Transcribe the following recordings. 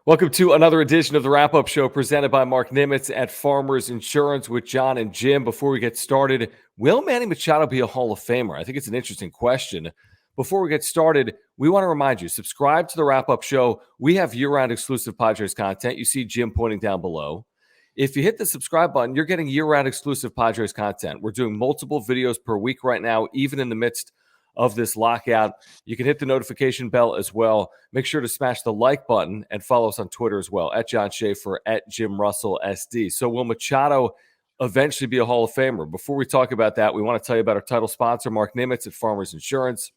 Welcome to another edition of the Wrap-Up Show presented by Mark Nimitz at Farmers Insurance with John and Jim. Before we get started, will Manny Machado be a Hall of Famer? I think it's an interesting question. Before we get started, we want to remind you, subscribe to the Wrap-Up Show. We have year-round exclusive Padres content. You see Jim pointing down below. If you hit the subscribe button, you're getting year-round exclusive Padres content. We're doing multiple videos per week right now, even in the midst of this lockout. You can hit the notification bell as well. Make sure to smash the like button and follow us on Twitter as well, at John Schaefer, at Jim Russell SD. So will Machado eventually be a Hall of Famer? Before we talk about that, we want to tell you about our title sponsor, Mark Nimitz at Farmers Insurance.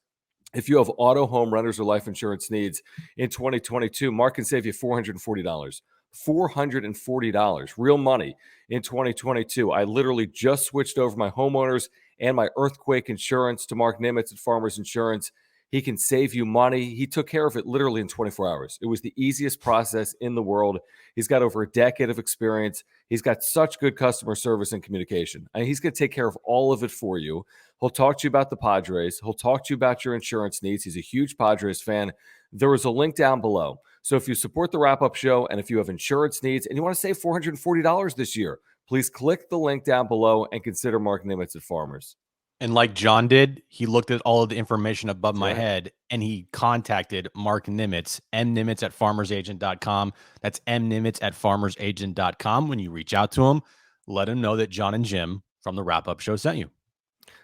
If you have auto, home, renters, or life insurance needs in 2022, Mark can save you $440. $440, real money in 2022. I literally just switched over my homeowners and my earthquake insurance to Mark Nimitz at Farmers Insurance. He can save you money. He took care of it literally in 24 hours. It was the easiest process in the world. He's got over a decade of experience. He's got such good customer service and communication. And he's going to take care of all of it for you. He'll talk to you about the Padres. He'll talk to you about your insurance needs. He's a huge Padres fan. There is a link down below. So if you support the Wrap-Up Show and if you have insurance needs and you want to save $440 this year, please click the link down below and consider Mark Nimitz at Farmers. And like John did, he looked at all of the information above my head and he contacted Mark Nimitz, mnimitz at farmersagent.com. That's mnimitz at farmersagent.com. When you reach out to him, let him know that John and Jim from the Wrap-Up Show sent you.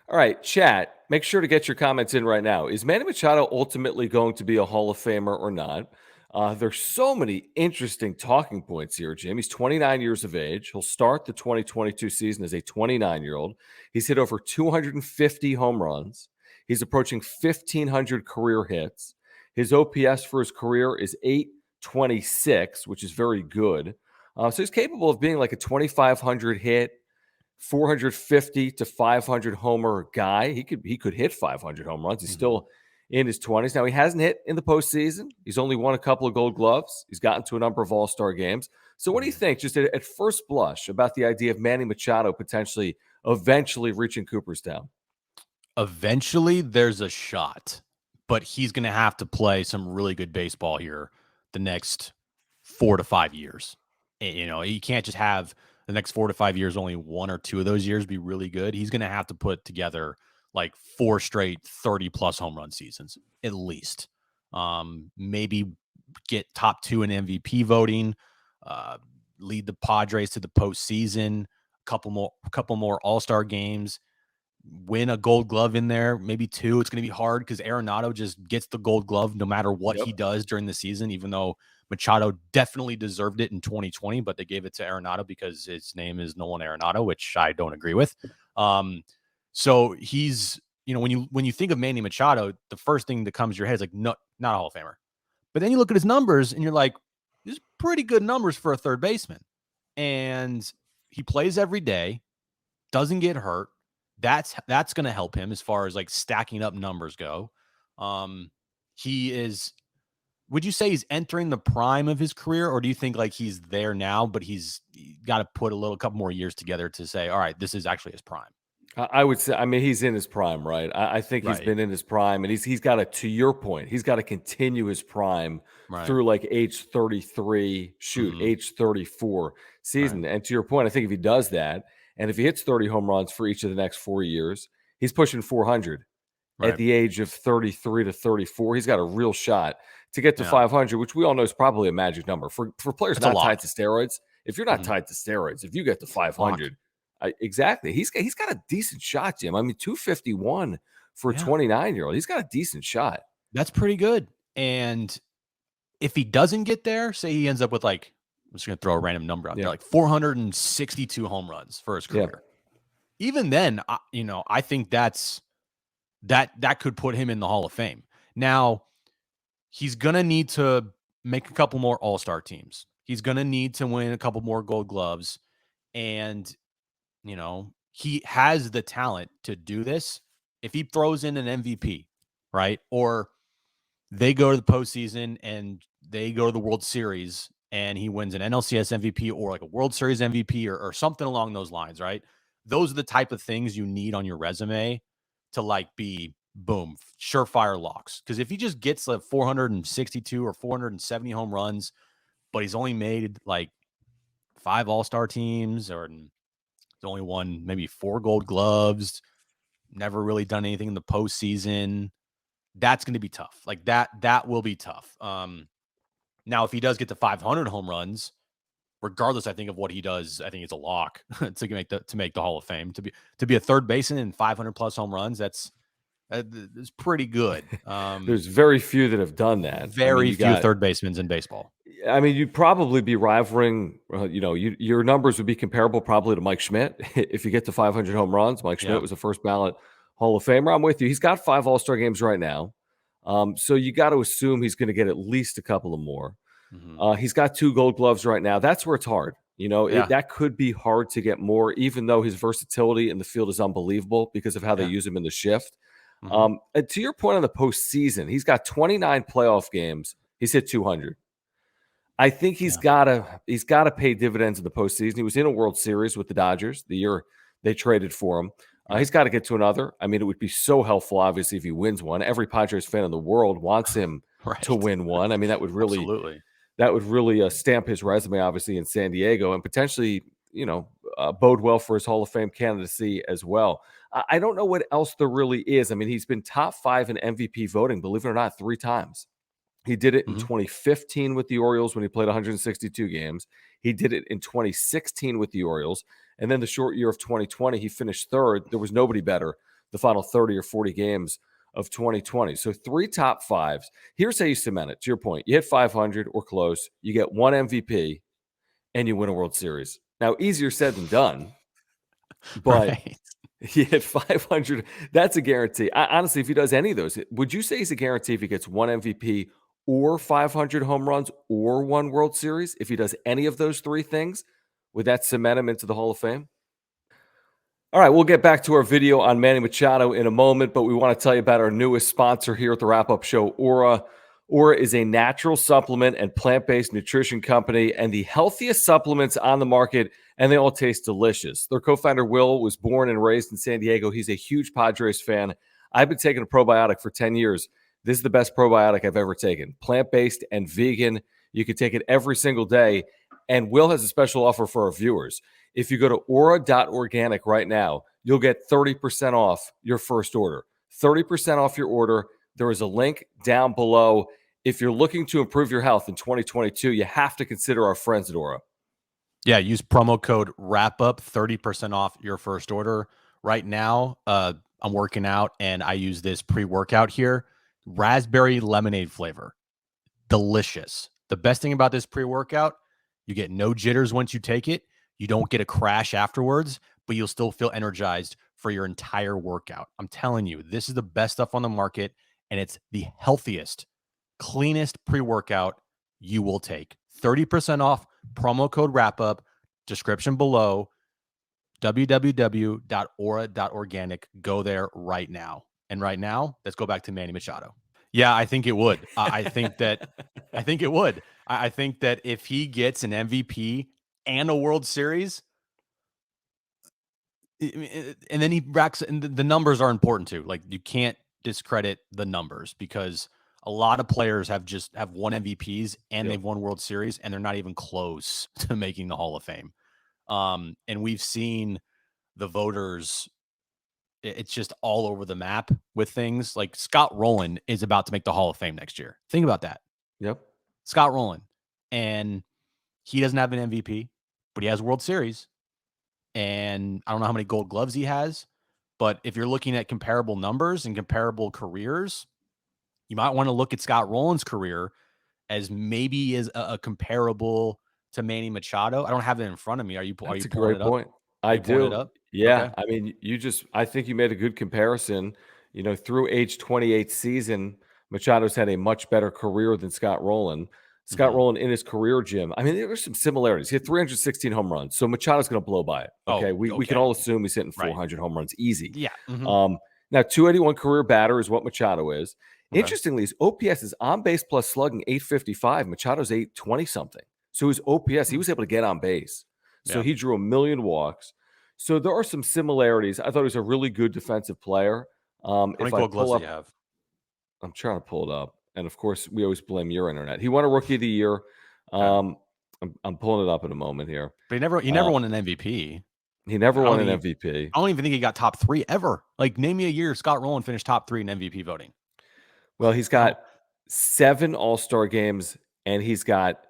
All right, chat, make sure to get your comments in right now. Is Manny Machado ultimately going to be a Hall of Famer or not? There's so many interesting talking points here, Jim. He's 29 years of age. He'll start the 2022 season as a 29-year-old. He's hit over 250 home runs. He's approaching 1,500 career hits. His OPS for his career is 826, which is very good. So he's capable of being like a 2,500 hit, 450 to 500 homer guy. He could hit 500 home runs. He's still in his 20s. Now, he hasn't hit in the postseason. He's only won a couple of Gold Gloves. He's gotten to a number of All-Star games. So what do you think, just at first blush, about the idea of Manny Machado potentially eventually reaching Cooperstown? Eventually, there's a shot, but he's going to have to play some really good baseball here the next 4 to 5 years. And, you know, you can't just have the next 4 to 5 years, only 1 or 2 of those years be really good. He's going to have to put together like 4 straight 30-plus home run seasons, at least. Maybe get top 2 in MVP voting, lead the Padres to the postseason, couple more All-Star games, win a Gold Glove in there, maybe 2. It's going to be hard because Arenado just gets the Gold Glove no matter what he does during the season, even though Machado definitely deserved it in 2020, but they gave it to Arenado because his name is Nolan Arenado, which I don't agree with. So he's, you know, when you think of Manny Machado, the first thing that comes to your head is like, no, not a Hall of Famer. But then you look at his numbers and you're like, these are pretty good numbers for a third baseman. And he plays every day, doesn't get hurt. That's going to help him as far as like stacking up numbers go. He is, would you say he's entering the prime of his career, or do you think like he's there now, but he's got to put a couple more years together to say, all right, this is actually his prime? I would say, I mean, he's in his prime, right? I think he's been in his prime, and he's got to, to your point, he's got to continue his prime through like age 33, age 34 season. And to your point, I think if he does that, and if he hits 30 home runs for each of the next 4 years, he's pushing 400 at the age of 33 to 34. He's got a real shot to get to 500, which we all know is probably a magic number for players not tied to steroids. If you're not tied to steroids, if you get to 500, exactly. He's got a decent shot, Jim. I mean, 251 for a 29-year-old. He's got a decent shot. That's pretty good. And if he doesn't get there, say he ends up with like, I'm just going to throw a random number out there, like 462 home runs for his career. Even then, I think that could put him in the Hall of Fame. Now, he's going to need to make a couple more All-Star teams. He's going to need to win a couple more Gold Gloves. And he has the talent to do this. If he throws in an MVP, right? Or they go to the postseason and they go to the World Series and he wins an NLCS MVP or like a World Series MVP or something along those lines, right? Those are the type of things you need on your resume to like be, boom, surefire locks. Because if he just gets like 462 or 470 home runs, but he's only made like 5 All-Star teams, or he's only won maybe 4 Gold Gloves. Never really done anything in the postseason. That's going to be tough. Like that will be tough. Now, if he does get to 500 home runs, regardless, I think of what he does, I think it's a lock to make the Hall of Fame. To be a third baseman in 500 plus home runs, that's pretty good. There's very few that have done that. Very few third basemen in baseball. I mean, you'd probably be rivaling, your numbers would be comparable probably to Mike Schmidt. If you get to 500 home runs, Mike Schmidt was a first ballot Hall of Famer. I'm with you. He's got 5 All-Star games right now. So you got to assume he's going to get at least a couple of more. He's got 2 Gold Gloves right now. That's where it's hard. That could be hard to get more, even though his versatility in the field is unbelievable because of how they use him in the shift. And to your point on the postseason, he's got 29 playoff games. He's hit 200. I think he's got to pay dividends in the postseason. He was in a World Series with the Dodgers the year they traded for him. He's got to get to another. I mean, it would be so helpful, obviously, if he wins one. Every Padres fan in the world wants him to win one. I mean, that would really stamp his resume, obviously, in San Diego, and potentially, bode well for his Hall of Fame candidacy as well. I don't know what else there really is. I mean, he's been top 5 in MVP voting, believe it or not, 3 times. He did it in 2015 with the Orioles when he played 162 games. He did it in 2016 with the Orioles. And then the short year of 2020, he finished 3rd. There was nobody better the final 30 or 40 games of 2020. So 3 top 5s. Here's how you cement it. To your point, you hit 500 or close, you get 1 MVP, and you win a World Series. Now, easier said than done, but he hit 500. That's a guarantee. Honestly, if he does any of those, would you say he's a guarantee if he gets 1 MVP or 500 home runs or 1 World Series? If he does any of those 3 things, would that cement him into the Hall of Fame? All right, we'll get back to our video on Manny Machado in a moment, but we want to tell you about our newest sponsor here at the Wrap-Up Show, Aura. Aura is a natural supplement and plant-based nutrition company and the healthiest supplements on the market, and they all taste delicious. Their co-founder, Will, was born and raised in San Diego. He's a huge Padres fan. I've been taking a probiotic for 10 years. This is the best probiotic I've ever taken. Plant-based and vegan. You can take it every single day. And Will has a special offer for our viewers. If you go to aura.organic right now, you'll get 30% off your first order. 30% off your order. There is a link down below. If you're looking to improve your health in 2022, you have to consider our friends at Aura. Yeah, use promo code WRAPUP, 30% off your first order. Right now, I'm working out, and I use this pre-workout here. Raspberry lemonade flavor. Delicious. The best thing about this pre-workout, you get no jitters once you take it. You don't get a crash afterwards, but you'll still feel energized for your entire workout. I'm telling you, this is the best stuff on the market, and it's the healthiest, cleanest pre-workout you will take. 30% off, promo code WRAPUP, description below, www.aura.organic. Go there right now. And right now, let's go back to Manny Machado. Yeah, I think it would. I think it would. I think that if he gets an MVP and a World Series, and then he racks, and the numbers are important too. Like, you can't discredit the numbers because a lot of players have won MVPs and they've won World Series, and they're not even close to making the Hall of Fame. And we've seen the voters, it's just all over the map with things. Like, Scott Rowland is about to make the Hall of Fame next year. Think about that. Yep. Scott Rowland. And he doesn't have an MVP, but he has a World Series. And I don't know how many Gold Gloves he has, but if you're looking at comparable numbers and comparable careers, you might want to look at Scott Rowland's career as maybe is a comparable to Manny Machado. I don't have it in front of me. Are you pulling it up? That's a great point. I do. Yeah. Okay. I mean, I think you made a good comparison. Through age 28 season, Machado's had a much better career than Scott Rowland. Scott Rowland in his career, Jim, I mean, there were some similarities. He had 316 home runs, so Machado's going to blow by it. Okay, we can all assume he's hitting 400 home runs easy. Yeah. Now, 281 career batter is what Machado is. Okay. Interestingly, his OPS is on base plus slugging 855. Machado's 820 something. So his OPS, he was able to get on base. So he drew 1 million walks. So there are some similarities. I thought he was a really good defensive player. How many Gold Gloves do you have? I'm trying to pull it up. And of course, we always blame your internet. He won a Rookie of the Year. I'm pulling it up in a moment here. But he never won an MVP. He never I won don't an think MVP. I don't even think he got top 3 ever. Like, name me a year Scott Rowland finished top 3 in MVP voting. Well, he's I don't. got 7 All-Star games, and he's got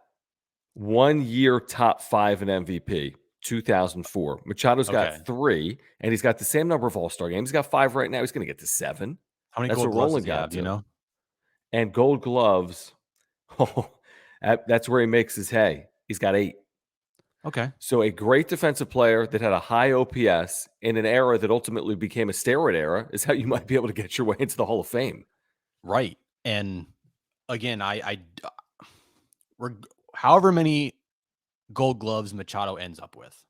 1 year top 5 in MVP, 2004. Machado's Okay. got 3, and he's got the same number of All-Star games. He's got 5 right now. He's going to get to 7. How many That's gold what gloves does Roland he got have? Do you to. know? And Gold Gloves, oh, that's where he makes his hay. He's got 8. Okay. So a great defensive player that had a high OPS in an era that ultimately became a steroid era is how you might be able to get your way into the Hall of Fame. Right. And again, however many gold gloves Machado ends up with,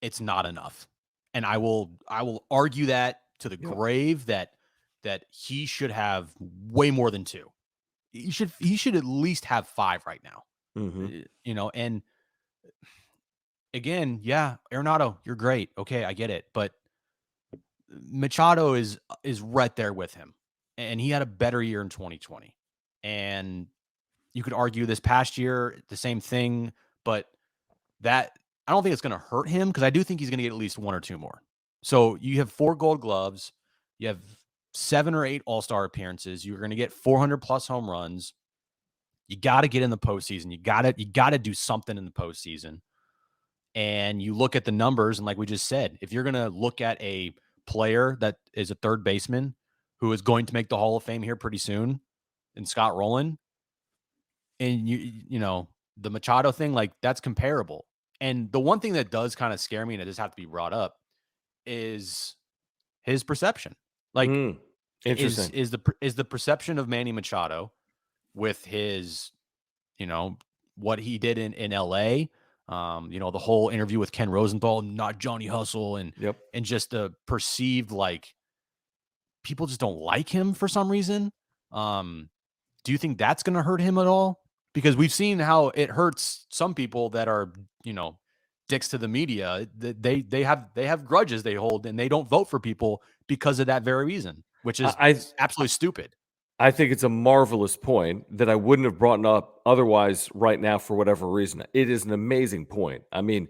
it's not enough. And I will argue that to the Yep. grave that he should have way more than 2. He should at least have 5 right now. Mm-hmm. And again, yeah, Arenado, you're great. Okay, I get it. But Machado is right there with him. And he had a better year in 2020. And you could argue this past year, the same thing, but that I don't think it's going to hurt him because I do think he's going to get at least 1 or 2 more. So you have 4 gold gloves, you have 7 or 8 all-star appearances, you're going to get 400 plus home runs. You got to get in the postseason. You got to do something in the postseason. And you look at the numbers, and like we just said, if you're going to look at a player that is a third baseman who is going to make the Hall of Fame here pretty soon, and Scott Rowland, and the Machado thing, like, that's comparable. And the one thing that does kind of scare me, and it just have to be brought up, is his perception. Like, Interesting. is the perception of Manny Machado with his, what he did in LA, the whole interview with Ken Rosenthal, not Johnny Hustle, and Yep. and just the perceived, like, people just don't like him for some reason. Do you think that's going to hurt him at all? Because we've seen how it hurts some people that are, dicks to the media. They have grudges they hold, and they don't vote for people because of that very reason, which is I absolutely stupid. I think it's a marvelous point that I wouldn't have brought up otherwise right now for whatever reason. It is an amazing point. I mean,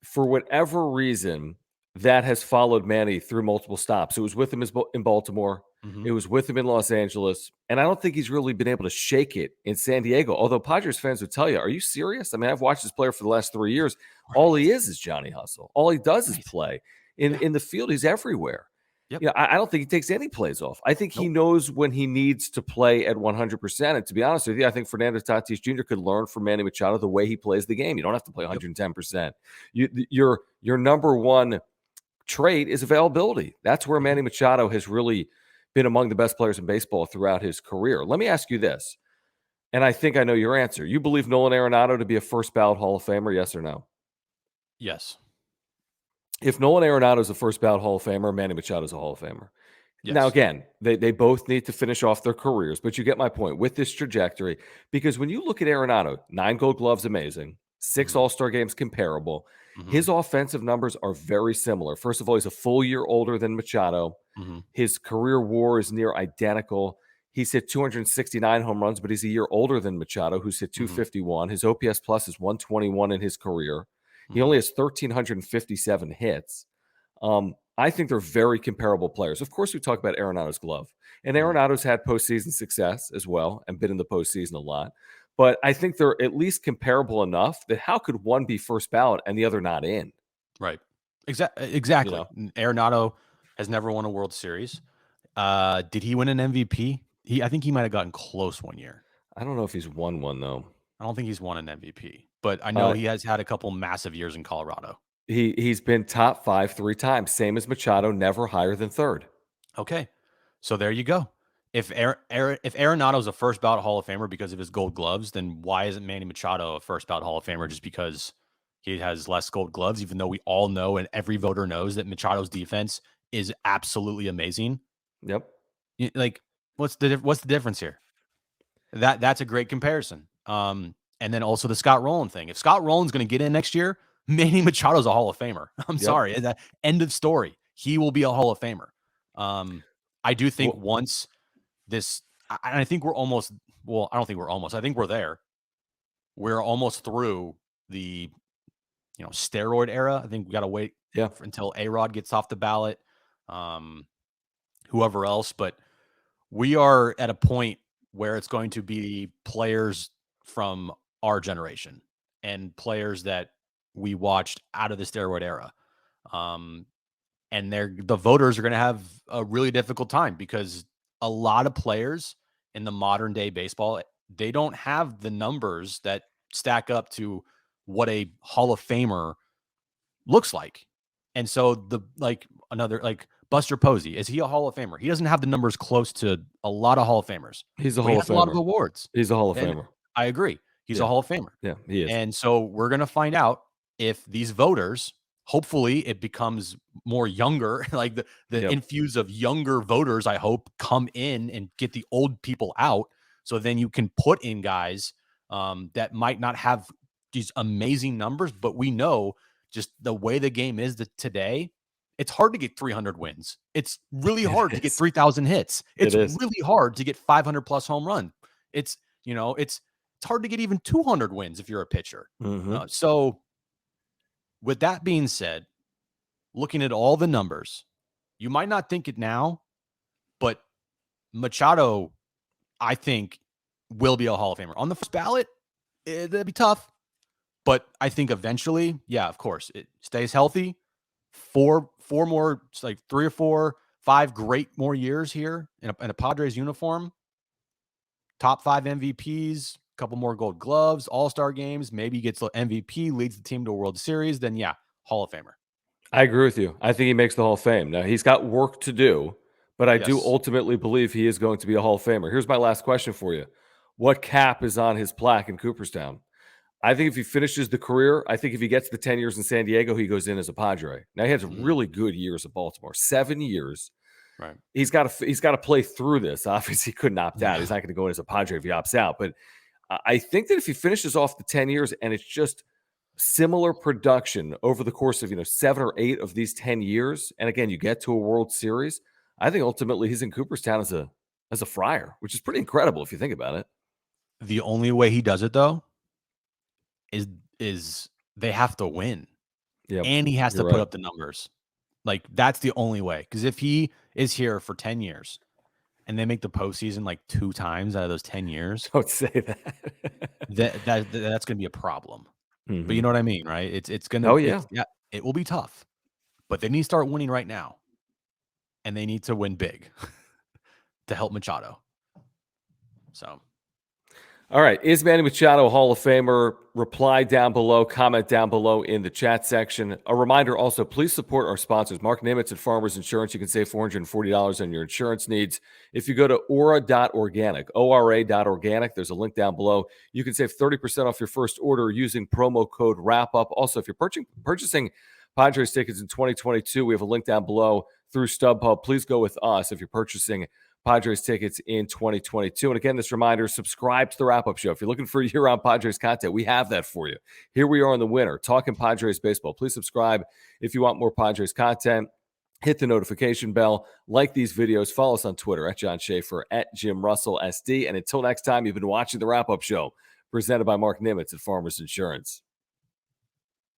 for whatever reason, that has followed Manny through multiple stops. It was with him in Baltimore. Mm-hmm. It was with him in Los Angeles. And I don't think he's really been able to shake it in San Diego. Although Padres fans would tell you, are you serious? I mean, I've watched this player for the last 3 years. Right. All he is Johnny Hustle. All he does is Right. play. In the field, he's everywhere. Yep. I don't think he takes any plays off. I think he Nope. knows when he needs to play at 100%. And to be honest with you, I think Fernando Tatis Jr. could learn from Manny Machado the way he plays the game. You don't have to play 110%. Your number one trait is availability. That's where Manny Machado has really been among the best players in baseball throughout his career. Let me ask you this, and I think I know your answer. You believe Nolan Arenado to be a first ballot Hall of Famer, yes or no? Yes. If Nolan Arenado is a first ballot Hall of Famer, Manny Machado is a Hall of Famer. Yes. Now, again, they both need to finish off their careers, but you get my point with this trajectory. Because when you look at Arenado, 9 gold gloves, amazing. 6 All-Star games, comparable. His offensive numbers are very similar. First of all, he's a full year older than Machado. His career WAR is near identical. He's hit 269 home runs, but he's a year older than Machado, who's hit 251. His OPS plus is 121 in his career. He only has 1,357 hits. I think they're very comparable players. Of course, we talk about Arenado's glove, and Arenado's had postseason success as well and been in the postseason a lot. But I think they're at least comparable enough that how could one be first ballot and the other not in? Right. Exactly. Arenado has never won a World Series. Did he win an MVP? I think he might have gotten close one year. I don't know if he's won one, though. I don't think he's won an MVP, but I know he has had a couple massive years in Colorado. He's been top 5 3 times, same as Machado, never higher than third. Okay, so there you go. If Arenado is a first ballot Hall of Famer because of his gold gloves, then why isn't Manny Machado a first ballot Hall of Famer just because he has less gold gloves? Even though we all know and every voter knows that Machado's defense is absolutely amazing. Yep. Like, what's the difference here? That's a great comparison. And then also the Scott Rowland thing. If Scott Rowland's going to get in next year, Manny Machado's a Hall of Famer. I'm sorry. End of story. He will be a Hall of Famer. I do think once this, I think we're almost, well, I don't think we're almost, I think we're there. we're almost through the steroid era. I think we got to wait until A-Rod gets off the ballot, whoever else. But we are at a point where it's going to be players from our generation and players that we watched out of the steroid era. And the voters are going to have a really difficult time because a lot of players in the modern day baseball, they don't have the numbers that stack up to what a Hall of Famer looks like. And so Buster Posey, is he a Hall of Famer? He doesn't have the numbers close to a lot of Hall of Famers. He's a Hall of Famer. A lot of awards. He's a Hall of Famer. I agree. He's a Hall of Famer. Yeah, he is. And so we're going to find out if these voters, hopefully it becomes more younger, like the infuse of younger voters, I hope, come in and get the old people out. So then you can put in guys that might not have these amazing numbers, but we know just the way the game is today, it's hard to get 300 wins. It's really hard to get 3,000 hits. It's really hard to get 500 plus home run. It's hard to get even 200 wins if you're a pitcher. So with that being said, looking at all the numbers, you might not think it now, but Machado, I think, will be a Hall of Famer. On the first ballot, that'd be tough. But I think eventually, yeah, of course, it stays healthy. 4 more, like 3 or 4, 5 great more years here in a Padres uniform. Top 5 MVPs, a couple more Gold Gloves, All-Star games. Maybe he gets MVP, leads the team to a World Series. Then, yeah, Hall of Famer. I agree with you. I think he makes the Hall of Fame. Now, he's got work to do, but I do ultimately believe he is going to be a Hall of Famer. Here's my last question for you. What cap is on his plaque in Cooperstown? I think if he finishes the career, I think if he gets the 10 years in San Diego, he goes in as a Padre. Now, he has really good years at Baltimore, 7 years. Right. He's got to play through this. Obviously, he couldn't opt out. He's not going to go in as a Padre if he opts out. But I think that if he finishes off the 10 years and it's just similar production over the course of 7 or 8 of these 10 years, and again, you get to a World Series, I think ultimately he's in Cooperstown as a Friar, which is pretty incredible if you think about it. The only way he does it, though, is they have to win. Yep. And he has to put up the numbers. Like, that's the only way. Because if he is here for 10 years and they make the postseason like 2 times out of those 10 years, don't say that. That's going to be a problem. But you know what I mean, right? It's going to. Oh, yeah. It will be tough. But they need to start winning right now. And they need to win big to help Machado. So. All right. Is Manny Machado a Hall of Famer? Reply down below. Comment down below in the chat section. A reminder also, please support our sponsors. Mark Nimitz at Farmers Insurance. You can save $440 on your insurance needs. If you go to ora.organic, ORA.organic, there's a link down below. You can save 30% off your first order using promo code WRAPUP. Also, if you're purchasing Padres tickets in 2022, we have a link down below through StubHub. Please go with us if you're purchasing Padres tickets in 2022. And again, this reminder, subscribe to the Wrap-Up Show. If you're looking for year-round Padres content, we have that for you. Here we are in the winter, talking Padres baseball. Please subscribe if you want more Padres content. Hit the notification bell, like these videos, follow us on Twitter at John Schaefer, at Jim Russell SD. And until next time, you've been watching the Wrap-Up Show, presented by Mark Nimitz at Farmers Insurance.